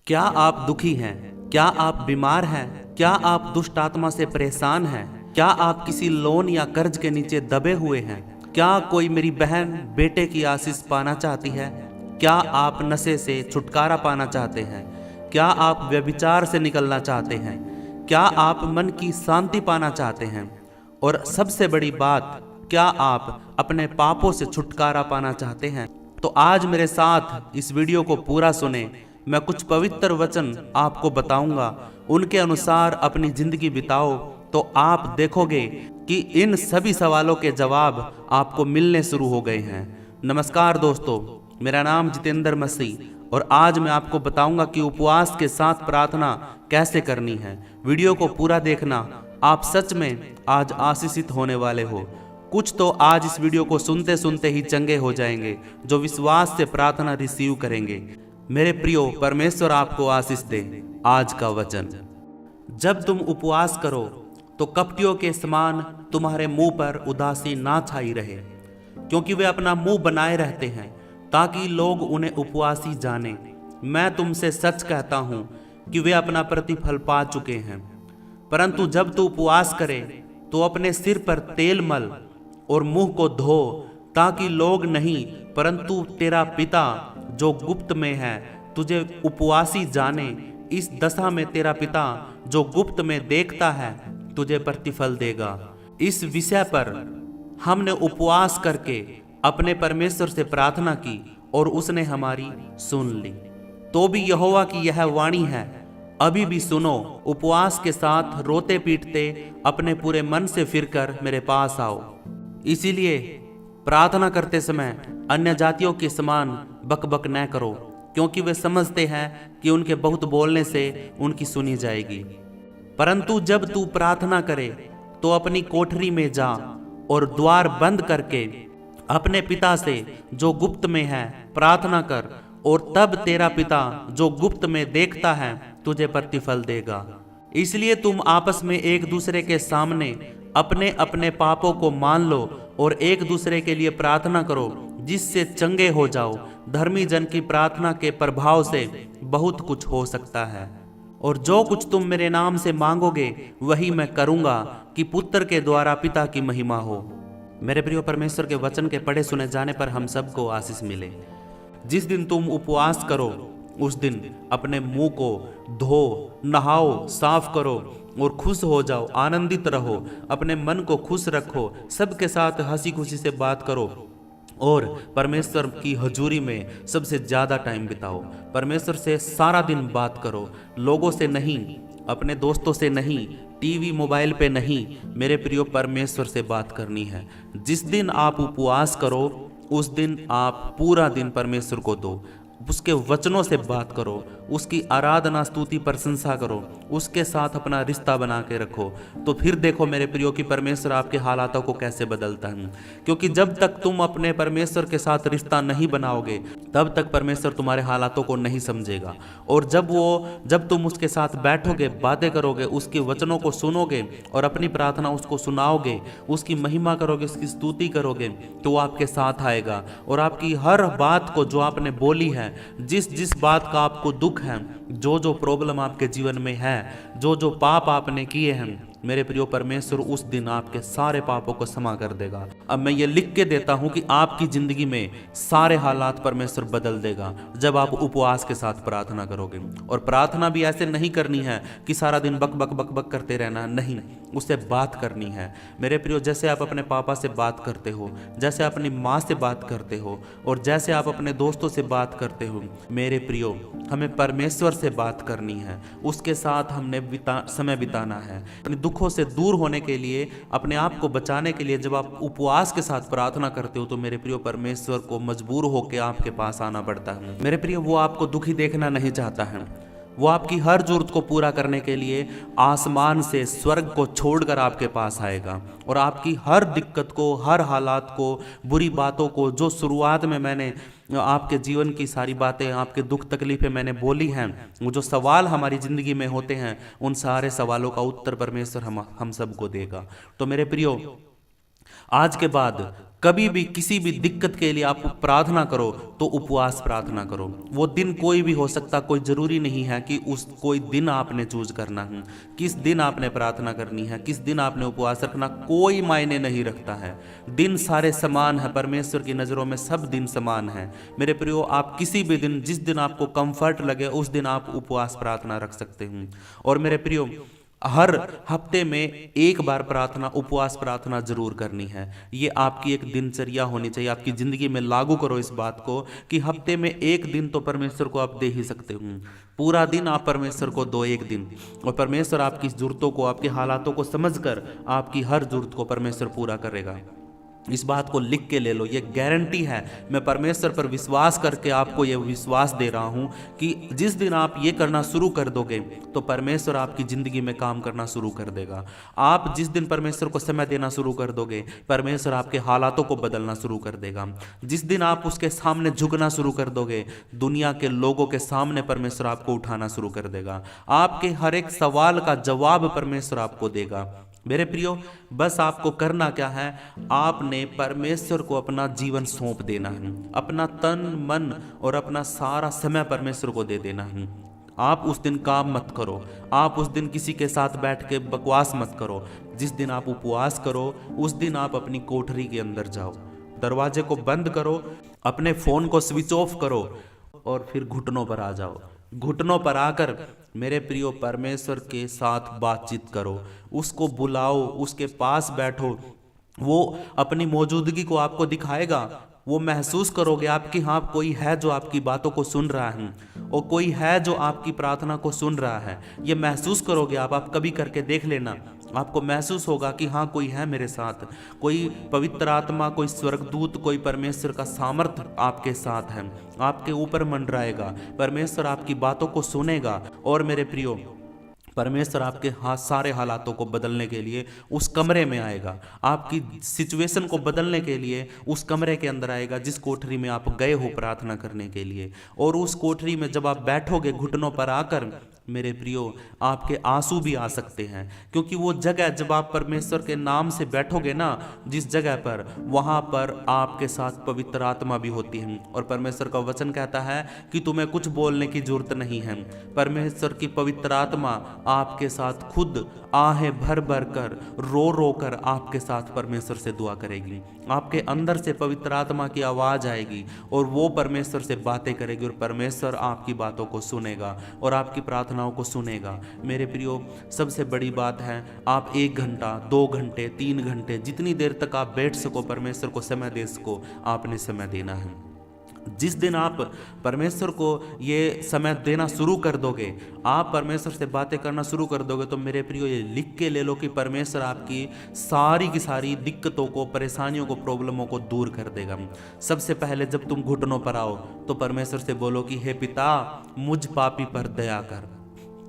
क्या आप दुखी हैं? क्या आप बीमार हैं? क्या आप दुष्ट आत्मा से परेशान हैं? क्या आप किसी लोन या कर्ज के नीचे दबे हुए हैं? क्या कोई मेरी बहन बेटे की आशीष पाना चाहती है? क्या आप नशे से छुटकारा पाना चाहते हैं? क्या आप व्यभिचार से निकलना चाहते हैं? क्या आप मन की शांति पाना चाहते हैं? और सबसे बड़ी बात, क्या आप अपने पापों से छुटकारा पाना चाहते हैं? तो आज मेरे साथ इस वीडियो को पूरा सुने। मैं कुछ पवित्र वचन आपको बताऊंगा, उनके अनुसार अपनी जिंदगी बिताओ तो आप देखोगे कि इन सभी सवालों के जवाब आपको मिलने शुरू हो गए हैं। नमस्कार दोस्तों, मेरा नाम जितेंद्र मसीह और आज मैं आपको बताऊंगा कि उपवास के साथ प्रार्थना कैसे करनी है। वीडियो को पूरा देखना, आप सच में आज आशीषित होने वाले हो। कुछ तो आज इस वीडियो को सुनते सुनते ही चंगे हो जाएंगे, जो विश्वास से प्रार्थना रिसीव करेंगे। मेरे प्रियो, परमेश्वर आपको आशीष दे। आज का वचन, जब तुम उपवास करो तो कपटियों के समान तुम्हारे मुंह पर उदासी ना छाई रहे, क्योंकि वे अपना मुंह बनाए रहते हैं ताकि लोग उन्हें उपवासी जाने। मैं तुमसे सच कहता हूं कि वे अपना प्रतिफल पा चुके हैं। परंतु जब तू उपवास करे तो अपने सिर पर तेल मल और मुंह को धो, ताकि लोग नहीं परंतु तेरा पिता जो गुप्त में है तुझे उपवासी जाने। इस दशा में तेरा पिता जो गुप्त में देखता है तुझे प्रतिफल देगा। इस विषय पर हमने उपवास करके अपने परमेश्वर से प्रार्थना की और उसने हमारी सुन ली। तो भी यहोवा की यह वाणी है, अभी भी सुनो, उपवास के साथ रोते पीटते अपने पूरे मन से फिरकर मेरे पास आओ। इसीलिए प्रार्थना करते समय अन्य जातियों के समान बकबक न करो, क्योंकि वे समझते हैं कि उनके बहुत बोलने से उनकी सुनी जाएगी। परंतु जब तू प्रार्थना करे तो अपनी कोठरी में जा और द्वार बंद करके अपने पिता से जो गुप्त में है प्रार्थना कर, और तब तेरा पिता जो गुप्त में देखता है तुझे प्रतिफल देगा। इसलिए तुम आपस में एक दूसरे के सामने अपने अपने पापों को मान लो और एक दूसरे के लिए प्रार्थना करो, जिससे चंगे हो जाओ। धर्मी जन की प्रार्थना के प्रभाव से बहुत कुछ हो सकता है। और जो कुछ तुम मेरे नाम से मांगोगे वही मैं करूंगा, कि पुत्र के द्वारा पिता की महिमा हो। मेरे प्रिय, परमेश्वर के वचन के पढ़े सुने जाने पर हम सबको आशीष मिले। जिस दिन तुम उपवास करो उस दिन अपने मुंह को धो, नहाओ, साफ करो और खुश हो जाओ, आनंदित रहो, अपने मन को खुश रखो, सबके साथ हंसी खुशी से बात करो और परमेश्वर की हजूरी में सबसे ज़्यादा टाइम बिताओ। परमेश्वर से सारा दिन बात करो, लोगों से नहीं, अपने दोस्तों से नहीं, टीवी मोबाइल पे नहीं। मेरे प्रियो, परमेश्वर से बात करनी है। जिस दिन आप उपवास करो उस दिन आप पूरा दिन परमेश्वर को दो, उसके वचनों से बात करो, उसकी आराधना, स्तुति, प्रशंसा करो, उसके साथ अपना रिश्ता बना के रखो। तो फिर देखो मेरे प्रियो कि परमेश्वर आपके हालातों को कैसे बदलता है। क्योंकि जब तक तुम अपने परमेश्वर के साथ रिश्ता नहीं बनाओगे तब तक परमेश्वर तुम्हारे हालातों को नहीं समझेगा। और जब तुम उसके साथ बैठोगे, बातें करोगे, उसके वचनों को सुनोगे और अपनी प्रार्थना उसको सुनाओगे, उसकी महिमा करोगे, उसकी स्तुति करोगे, तो वो आपके साथ आएगा और आपकी हर बात को जो आपने बोली है, जिस बात का आपको दुख है, जो प्रॉब्लम आपके जीवन में है, जो पाप आपने किए हैं, मेरे प्रियो, परमेश्वर उस दिन आपके सारे पापों को क्षमा कर देगा। अब मैं ये लिख के देता हूं कि आपकी जिंदगी में सारे हालात परमेश्वर बदल देगा जब आप उपवास के साथ प्रार्थना करोगे। और प्रार्थना भी ऐसे नहीं करनी है कि सारा दिन बक बक बक बक करते रहना, नहीं, उससे बात करनी है। मेरे प्रियो, जैसे आप अपने पापा से बात करते हो, जैसे अपनी माँ से बात करते हो और जैसे आप अपने दोस्तों से बात करते हो, मेरे प्रियो, हमें परमेश्वर से बात करनी है, उसके साथ हमने समय बिताना है। अपने दुखों से दूर होने के लिए, अपने आप को बचाने के लिए जब आप उपवास के साथ प्रार्थना करते हो तो मेरे प्रियो, परमेश्वर को मजबूर होकर आपके पास आना पड़ता है। मेरे प्रियो, वो आपको दुखी देखना नहीं चाहता है। वो आपकी हर जरूरत को पूरा करने के लिए आसमान से, स्वर्ग को छोड़कर आपके पास आएगा और आपकी हर दिक्कत को, हर हालात को, बुरी बातों को, जो शुरुआत में मैंने आपके जीवन की सारी बातें, आपके दुख तकलीफें मैंने बोली हैं, वो जो सवाल हमारी ज़िंदगी में होते हैं, उन सारे सवालों का उत्तर परमेश्वर हम सबको देगा। तो मेरे प्रियो, आज के बाद कभी भी किसी भी दिक्कत के लिए आप प्रार्थना करो तो उपवास प्रार्थना करो। वो दिन कोई भी हो सकता, कोई जरूरी नहीं है कि उस कोई दिन आपने चूज करना है, किस दिन आपने प्रार्थना करनी है, किस दिन आपने उपवास रखना, कोई मायने नहीं रखता है। दिन सारे समान है, परमेश्वर की नज़रों में सब दिन समान है। मेरे प्रियो, आप किसी भी दिन, जिस दिन आपको कंफर्ट लगे उस दिन आप उपवास प्रार्थना रख सकते हैं। और मेरे प्रियो, हर हफ्ते में एक बार प्रार्थना, उपवास प्रार्थना जरूर करनी है। ये आपकी एक दिनचर्या होनी चाहिए, आपकी जिंदगी में लागू करो इस बात को कि हफ्ते में एक दिन तो परमेश्वर को आप दे ही सकते हो। पूरा दिन आप परमेश्वर को दो, एक दिन, और परमेश्वर आपकी जरूरतों को, आपके हालातों को समझकर आपकी हर जरूरत को परमेश्वर पूरा करेगा। इस बात को लिख के ले लो, ये गारंटी है। मैं परमेश्वर पर विश्वास करके आपको ये विश्वास दे रहा हूँ कि जिस दिन आप ये करना शुरू कर दोगे तो परमेश्वर आपकी ज़िंदगी में काम करना शुरू कर देगा। आप जिस दिन परमेश्वर को समय देना शुरू कर दोगे, परमेश्वर आपके हालातों को बदलना शुरू कर देगा। जिस दिन आप उसके सामने झुकना शुरू कर दोगे, दुनिया के लोगों के सामने परमेश्वर आपको उठाना शुरू कर देगा। आपके हर एक सवाल का जवाब परमेश्वर आपको देगा। मेरे प्रियो, बस आपको करना क्या है, आपने परमेश्वर को अपना जीवन सौंप देना है, अपना तन मन और अपना सारा समय परमेश्वर को दे देना है। आप उस दिन काम मत करो, आप उस दिन किसी के साथ बैठ के बकवास मत करो। जिस दिन आप उपवास करो उस दिन आप अपनी कोठरी के अंदर जाओ, दरवाजे को बंद करो, अपने फ़ोन को स्विच ऑफ करो और फिर घुटनों पर आ जाओ। घुटनों पर आकर मेरे प्रियो परमेश्वर के साथ बातचीत करो, उसको बुलाओ, उसके पास बैठो। वो अपनी मौजूदगी को आपको दिखाएगा। वो महसूस करोगे आप कि हाँ, कोई है जो आपकी बातों को सुन रहा है और कोई है जो आपकी प्रार्थना को सुन रहा है। ये महसूस करोगे आप कभी करके देख लेना। आपको महसूस होगा कि हाँ, कोई है मेरे साथ, कोई पवित्र आत्मा, कोई स्वर्गदूत, कोई परमेश्वर का सामर्थ्य आपके साथ है, आपके ऊपर मंडराएगा। परमेश्वर आपकी बातों को सुनेगा। और मेरे प्रियो, परमेश्वर आपके सारे हालातों को बदलने के लिए उस कमरे में आएगा, आपकी सिचुएशन को बदलने के लिए उस कमरे के अंदर आएगा जिस कोठरी में आप गए हो प्रार्थना करने के लिए। और उस कोठरी में जब आप बैठोगे घुटनों पर आकर, मेरे प्रियो, आपके आंसू भी आ सकते हैं, क्योंकि वो जगह जब आप परमेश्वर के नाम से बैठोगे ना, जिस जगह पर, वहाँ पर आपके साथ पवित्र आत्मा भी होती है। और परमेश्वर का वचन कहता है कि तुम्हें कुछ बोलने की जरूरत नहीं है। परमेश्वर की पवित्र आत्मा आपके साथ खुद आहें भर भर कर, रो रो कर आपके साथ परमेश्वर से दुआ करेगी। आपके अंदर से पवित्र आत्मा की आवाज़ आएगी और वो परमेश्वर से बातें करेगी और परमेश्वर आपकी बातों को सुनेगा और आपकी प्रार्थनाओं को सुनेगा। मेरे प्रियो, सबसे बड़ी बात है, आप 1 घंटा, 2 घंटे, 3 घंटे, जितनी देर तक आप बैठ सको, परमेश्वर को समय दे सको, आपने समय देना है। जिस दिन आप परमेश्वर को ये समय देना शुरू कर दोगे, आप परमेश्वर से बातें करना शुरू कर दोगे, तो मेरे प्रियो, ये लिख के ले लो कि परमेश्वर आपकी सारी की सारी दिक्कतों को, परेशानियों को, प्रॉब्लमों को दूर कर देगा। सबसे पहले जब तुम घुटनों पर आओ तो परमेश्वर से बोलो कि हे पिता, मुझ पापी पर दया कर,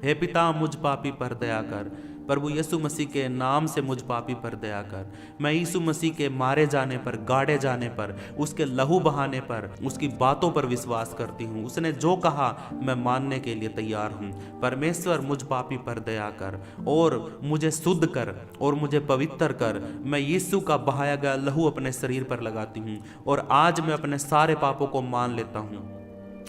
हे पिता, मुझ पापी पर दया कर। प्रभु यीशु मसीह के नाम से मुझ पापी पर दया कर। मैं यीशु मसीह के मारे जाने पर, गाड़े जाने पर, उसके लहू बहाने पर, उसकी बातों पर विश्वास करती हूँ। उसने जो कहा मैं मानने के लिए तैयार हूँ। परमेश्वर, मुझ पापी पर दया कर और मुझे शुद्ध कर और मुझे पवित्र कर। मैं यीशु का बहाया गया लहू अपने शरीर पर लगाती हूँ और आज मैं अपने सारे पापों को मान लेता हूँ,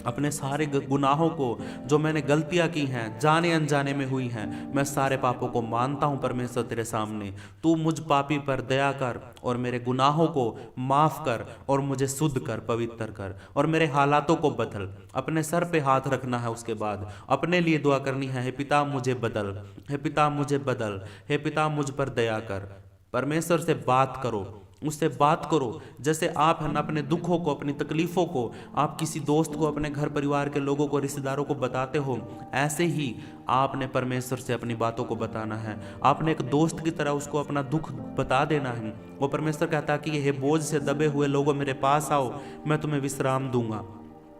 अपने सारे गुनाहों को, जो मैंने गलतियां की हैं, जाने अनजाने में हुई हैं, मैं सारे पापों को मानता हूं परमेश्वर तेरे सामने। तू मुझ पापी पर दया कर और मेरे गुनाहों को माफ़ कर और मुझे शुद्ध कर, पवित्र कर और मेरे हालातों को बदल। अपने सर पे हाथ रखना है, उसके बाद अपने लिए दुआ करनी है, हे पिता मुझे बदल, हे पिता मुझे बदल, हे पिता मुझ पर दया कर। परमेश्वर से बात करो, उससे बात करो। जैसे आप है ना अपने दुखों को, अपनी तकलीफ़ों को आप किसी दोस्त को, अपने घर परिवार के लोगों को, रिश्तेदारों को बताते हो, ऐसे ही आपने परमेश्वर से अपनी बातों को बताना है। आपने एक दोस्त की तरह उसको अपना दुख बता देना है। वो परमेश्वर कहता है कि हे बोझ से दबे हुए लोगों, मेरे पास आओ, मैं तुम्हें विश्राम दूंगा।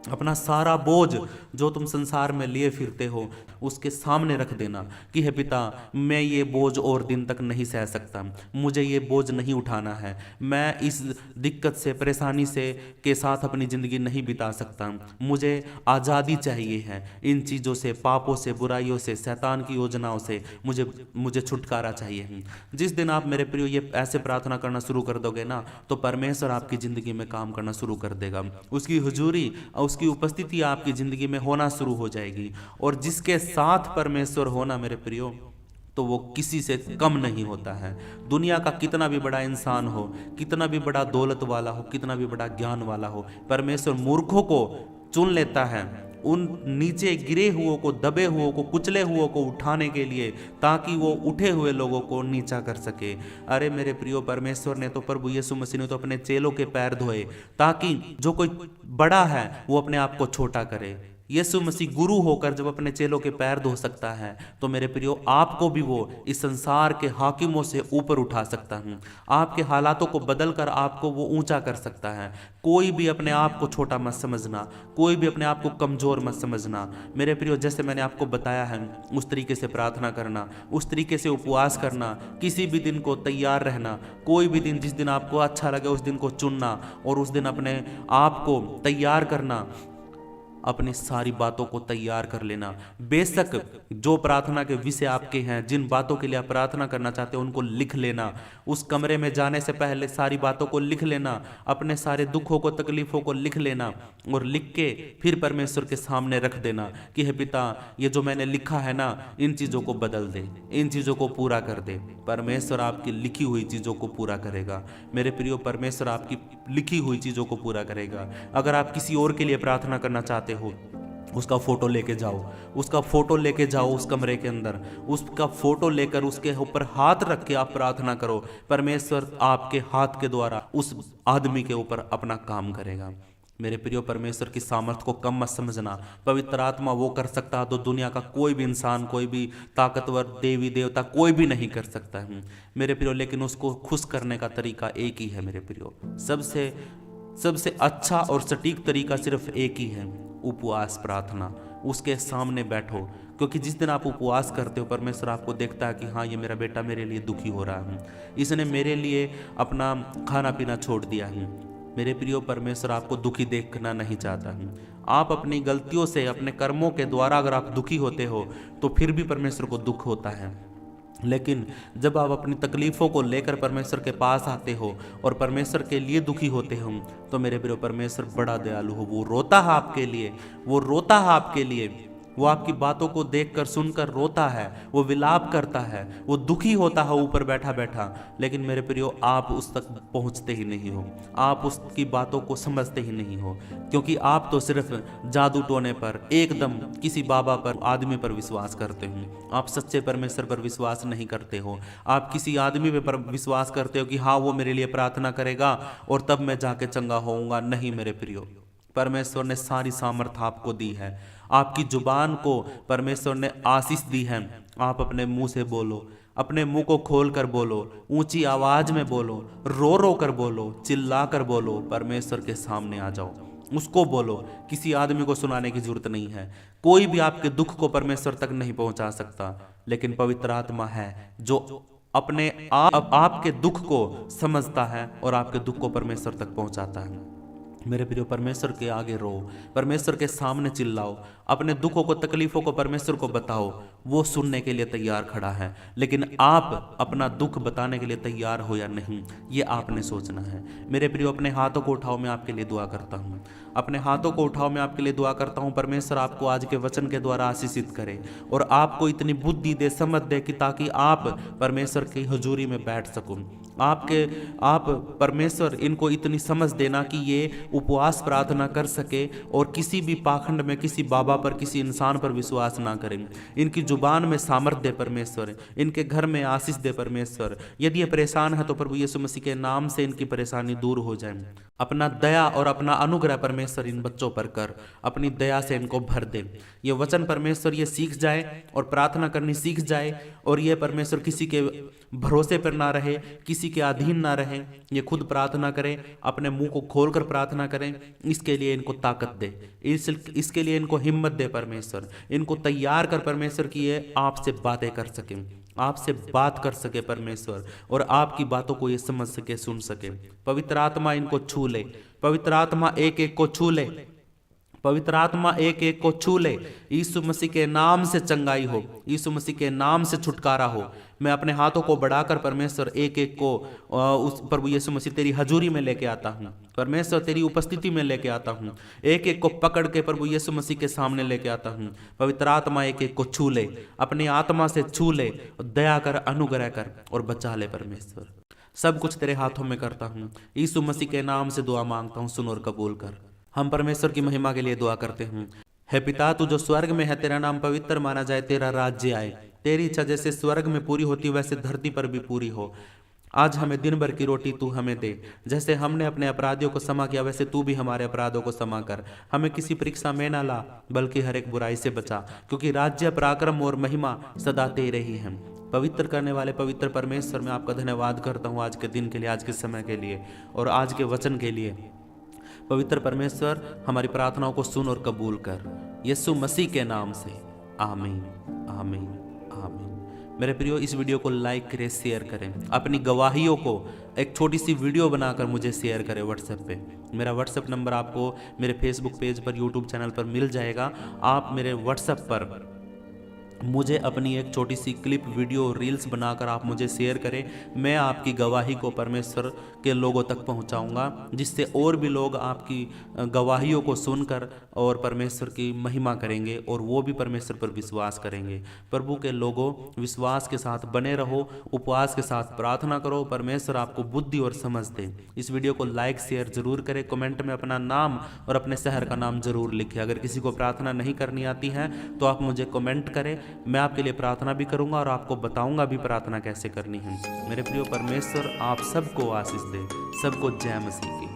अपना सारा बोझ जो तुम संसार में लिए फिरते हो उसके सामने रख देना कि हे पिता, मैं ये बोझ और दिन तक नहीं सह सकता, मुझे ये बोझ नहीं उठाना है, मैं इस दिक्कत से, परेशानी से के साथ अपनी ज़िंदगी नहीं बिता सकता, मुझे आज़ादी चाहिए है इन चीज़ों से, पापों से, बुराइयों से, शैतान की योजनाओं से मुझे मुझे छुटकारा चाहिए। जिस दिन आप मेरे प्रियो ये ऐसे प्रार्थना करना शुरू कर दोगे ना, तो परमेश्वर आपकी ज़िंदगी में काम करना शुरू कर देगा। उसकी हुजूरी, उसकी उपस्थिति आपकी ज़िंदगी में होना शुरू हो जाएगी। और जिसके साथ परमेश्वर होना मेरे प्रियो, तो वो किसी से कम नहीं होता है। दुनिया का कितना भी बड़ा इंसान हो, कितना भी बड़ा दौलत वाला हो, कितना भी बड़ा ज्ञान वाला हो, परमेश्वर मूर्खों को चुन लेता है, उन नीचे गिरे हुओं को, दबे हुओं को, कुचले हुओं को उठाने के लिए, ताकि वो उठे हुए लोगों को नीचा कर सके। अरे मेरे प्रियो, परमेश्वर ने तो, प्रभु यीशु मसीह ने तो अपने चेलों के पैर धोए, ताकि जो कोई बड़ा है वो अपने आप को छोटा करे। यीशु मसीह गुरु होकर जब अपने चेलों के पैर धो सकता है, तो मेरे प्रियो आपको भी वो इस संसार के हाकिमों से ऊपर उठा सकता है। आपके हालातों को बदलकर आपको वो ऊंचा कर सकता है। कोई भी अपने आप को छोटा मत समझना, कोई भी अपने आप को कमजोर मत समझना मेरे प्रियो। जैसे मैंने आपको बताया है, उस तरीके से प्रार्थना करना, उस तरीके से उपवास करना, किसी भी दिन को तैयार रहना, कोई भी दिन, जिस दिन आपको अच्छा लगे उस दिन को चुनना और उस दिन अपने आप को तैयार करना, अपनी सारी बातों को तैयार कर लेना। बेशक जो प्रार्थना के विषय आपके हैं, जिन बातों के लिए आप प्रार्थना करना चाहते हो, उनको लिख लेना। उस कमरे में जाने से पहले सारी बातों को लिख लेना, अपने सारे दुखों को, तकलीफों को लिख लेना और लिख के फिर परमेश्वर के सामने रख देना कि हे पिता, ये जो मैंने लिखा है ना, इन चीज़ों को बदल दे, इन चीज़ों को पूरा कर दे। परमेश्वर आपकी लिखी हुई चीज़ों को पूरा करेगा मेरे प्रियो। परमेश्वर आपकी लिखी हुई चीज़ों को पूरा करेगा। अगर आप किसी और के लिए प्रार्थना करना चाहते हो, उसका फोटो लेके जाओ, उसका फोटो लेके जाओ उस कमरे के अंदर, उसका फोटो लेकर उसके ऊपर हाथ रख के आप प्रार्थना करो। परमेश्वर आपके हाथ के द्वारा उस आदमी के ऊपर अपना काम करेगा। मेरे प्रियो, परमेश्वर की सामर्थ्य को कम मत समझना। पवित्र आत्मा वो कर सकता है तो दुनिया का कोई भी इंसान, कोई भी ताकतवर देवी देवता कोई भी नहीं कर सकता है मेरे प्रियो। लेकिन उसको खुश करने का तरीका एक ही है मेरे प्रियो। सबसे अच्छा और सटीक तरीका सिर्फ एक ही है, उपवास प्रार्थना। उसके सामने बैठो, क्योंकि जिस दिन आप उपवास करते हो, परमेश्वर आपको देखता है कि हाँ, ये मेरा बेटा मेरे लिए दुखी हो रहा है, इसने मेरे लिए अपना खाना पीना छोड़ दिया है। मेरे प्रियो, परमेश्वर आपको दुखी देखना नहीं चाहता है। आप अपनी गलतियों से, अपने कर्मों के द्वारा अगर आप दुखी होते हो तो फिर भी परमेश्वर को दुख होता है। लेकिन जब आप अपनी तकलीफ़ों को लेकर परमेश्वर के पास आते हो और परमेश्वर के लिए दुखी होते हो, तो मेरे प्रियो, परमेश्वर बड़ा दयालु हो। वो रोता है आपके लिए, वो रोता है आपके लिए, वो आपकी बातों को देखकर, सुनकर रोता है, वो विलाप करता है, वो दुखी होता है ऊपर बैठा बैठा। लेकिन मेरे प्रियो, आप उस तक पहुंचते ही नहीं हो, आप उसकी बातों को समझते ही नहीं हो, क्योंकि आप तो सिर्फ जादू टोने पर, एकदम किसी बाबा पर, आदमी पर विश्वास करते हो। आप सच्चे परमेश्वर पर विश्वास नहीं करते हो। आप किसी आदमी पर विश्वास करते हो कि हाँ, वो मेरे लिए प्रार्थना करेगा और तब मैं जाके चंगा होऊंगा। नहीं मेरे प्रियो, परमेश्वर ने सारी सामर्थ आपको दी है। आपकी जुबान को परमेश्वर ने आशीष दी है। आप अपने मुंह से बोलो, अपने मुंह को खोल कर बोलो, ऊंची आवाज में बोलो, रो रो कर बोलो, चिल्ला कर बोलो, परमेश्वर के सामने आ जाओ, उसको बोलो। किसी आदमी को सुनाने की जरूरत नहीं है। कोई भी आपके दुख को परमेश्वर तक नहीं पहुंचा सकता, लेकिन पवित्र आत्मा है जो अपने आपके दुख को समझता है और आपके दुख को परमेश्वर तक पहुंचाता है। मेरे प्रियो, परमेश्वर के आगे रो, परमेश्वर के सामने चिल्लाओ, अपने दुखों को, तकलीफों को परमेश्वर को बताओ। वो सुनने के लिए तैयार खड़ा है। लेकिन आप अपना दुख बताने के लिए तैयार हो या नहीं, ये आपने सोचना है। मेरे प्रियो, अपने हाथों को उठाओ, मैं आपके लिए दुआ करता हूँ। अपने हाथों को उठाओ, मैं आपके लिए दुआ करता हूँ। परमेश्वर आपको आज के वचन के द्वारा आशीषित करे और आपको इतनी बुद्धि दे, समझ दे कि ताकि आप परमेश्वर की हजूरी में बैठ सको। आप परमेश्वर इनको इतनी समझ देना कि ये उपवास प्रार्थना कर सके और किसी भी पाखंड में, किसी बाबा पर, किसी इंसान पर विश्वास ना करें। इनकी जुबान में सामर्थ दे परमेश्वर, इनके घर में आशीष दे परमेश्वर। यदि ये परेशान है तो प्रभु यीशु मसीह के नाम से इनकी परेशानी दूर हो जाए। अपना दया और अपना अनुग्रह परमेश्वर परमेश्वर इन बच्चों पर कर, अपनी दया से इनको भर दे। ये वचन परमेश्वर ये सीख जाए और प्रार्थना करनी सीख जाए, और ये परमेश्वर किसी के भरोसे पर ना रहे, किसी के अधीन ना रहे, ये खुद प्रार्थना करें, अपने मुंह को खोलकर प्रार्थना करें। इसके लिए इनको ताकत दे, इसके लिए इनको हिम्मत दे परमेश्वर, इनको तैयार कर परमेश्वर कि ये आपसे बातें कर सकें, आपसे बात कर सके परमेश्वर, और आपकी बातों को ये समझ सके, सुन सके। पवित्र आत्मा इनको छू ले, पवित्र आत्मा एक एक को छू ले, पवित्र आत्मा एक एक को छू ले। यीशु मसीह के नाम से चंगाई हो, यीशु मसीह के नाम से छुटकारा हो। मैं अपने हाथों को बढ़ाकर परमेश्वर एक एक को उस प्रभु यीशु मसीह तेरी हजूरी में लेके आता हूँ, परमेश्वर तेरी उपस्थिति में लेके आता हूँ। एक एक को पकड़ के प्रभु यीशु मसीह के सामने लेके आता हूँ। पवित्र आत्मा एक एक को छू ले, अपनी आत्मा से छू ले, दया कर, अनुग्रह कर और बचा ले परमेश्वर। सब कुछ तेरे हाथों में करता हूँ, यीशु मसीह के नाम से दुआ मांगता हूँ, सुन और कबूल कर। हम परमेश्वर की महिमा के लिए दुआ करते हैं। हे पिता, तू जो स्वर्ग में है, तेरा नाम पवित्र माना जाए, तेरा राज्य आए, तेरी इच्छा जैसे स्वर्ग में पूरी होती वैसे धरती पर भी पूरी हो। आज हमें दिन भर की रोटी तू हमें दे, जैसे हमने अपने अपराधियों को क्षमा किया वैसे तू भी हमारे अपराधों को क्षमा कर। हमें किसी परीक्षा में ना ला, बल्कि हर एक बुराई से बचा, क्योंकि राज्य, पराक्रम और महिमा सदा तेरे ही हैं। पवित्र करने वाले पवित्र परमेश्वर, मैं आपका धन्यवाद करता हूँ आज के दिन के लिए, आज के समय के लिए और आज के वचन के लिए। पवित्र परमेश्वर, हमारी प्रार्थनाओं को सुन और कबूल कर, यीशु मसीह के नाम से, आमीन, आमीन, आमीन। मेरे प्रियो, इस वीडियो को लाइक करें, शेयर करें, अपनी गवाहियों को एक छोटी सी वीडियो बनाकर मुझे शेयर करें व्हाट्सएप पे। मेरा व्हाट्सएप नंबर आपको मेरे फेसबुक पेज पर, यूट्यूब चैनल पर मिल जाएगा। आप मेरे व्हाट्सएप पर मुझे अपनी एक छोटी सी क्लिप, वीडियो, रील्स बनाकर आप मुझे शेयर करें। मैं आपकी गवाही को परमेश्वर के लोगों तक पहुंचाऊंगा, जिससे और भी लोग आपकी गवाहियों को सुनकर और परमेश्वर की महिमा करेंगे और वो भी परमेश्वर पर विश्वास करेंगे। प्रभु के लोगों, विश्वास के साथ बने रहो, उपवास के साथ प्रार्थना करो, परमेश्वर आपको बुद्धि और समझ दे। इस वीडियो को लाइक शेयर जरूर करें, कमेंट में अपना नाम और अपने शहर का नाम जरूर लिखें। अगर किसी को प्रार्थना नहीं करनी आती है तो आप मुझे कमेंट करें, मैं आपके लिए प्रार्थना भी करूंगा और आपको बताऊंगा भी प्रार्थना कैसे करनी है। मेरे प्रिय परमेश्वर आप सबको आशीष दे, सबको जय मसीह की।